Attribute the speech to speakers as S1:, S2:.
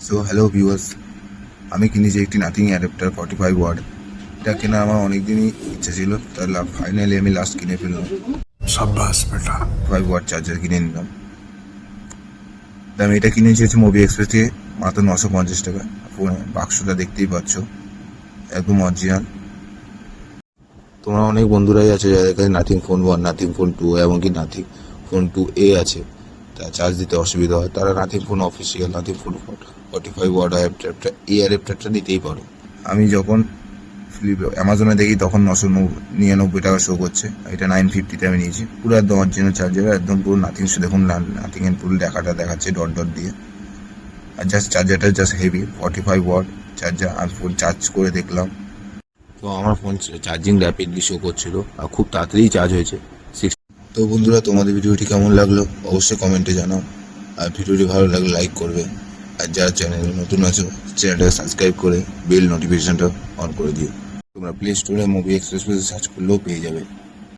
S1: So hello viewers, আমি কিনেছি একটি নাথিং অ্যাডাপ্টার 45 ওয়াট। এটা কেনা আমার অনেকদিনই ইচ্ছা ছিল, তার ফাইনালি আমি লাস্ট কিনে ফেললাম।
S2: शाबाश बेटा।
S1: 5 ওয়াট চার্জার কিনে নিলাম। আমি এটা কিনেছি হচ্ছে মুভি এক্সপ্রেস থেকে, মাত্র 950 টাকা। বাক্সটা দেখতেই পাচ্ছ, একদম অরিজিনাল। তোমার অনেক বন্ধুরাই আছে যাদের কাছে নাথিং ফোন 1, নাথিং ফোন 2, এমনকি নাথিং ফোন 2A আছে, তা চার্জ দিতে অসুবিধা হয়। তারা Nothing phone official Nothing phone 45 watt অ্যাডাপ্টারটা, এই অ্যাডাপ্টারটা নিতেই পারো। আমি যখন অ্যামাজনে দেখি তখন 999 টাকা শো করছে, এটা 950-তে আমি নিয়েছি। পুরো একদম অরিজিনাল চার্জার, একদম পুরো নাথিং, দেখুন নাথিং এর পুরো লেখাটা দেখাচ্ছে ডট ডট দিয়ে। আর জাস্ট চার্জারটা জাস্ট হেভি, 45 ওয়াট চার্জার। আমি ফোন চার্জ করে দেখলাম, তো আমার ফোন চার্জিং র্যাপিডলি শো করছিল আর খুব তাড়াতাড়ি চার্জ হয়েছে। তো বন্ধুরা, তোমাদের ভিডিওটি কেমন লাগলো অবশ্যই কমেন্টে জানাও, আর ভিডিওটি ভালো লাগলে লাইক করবে, আর যারা চ্যানেলে নতুন আছো চ্যানেলটাকে সাবস্ক্রাইব করে বেল নোটিফিকেশনটা অন করে দিও। তোমরা প্লে স্টোরে মুভি এক্সপ্রেস সার্চ করলেও পেয়ে যাবে।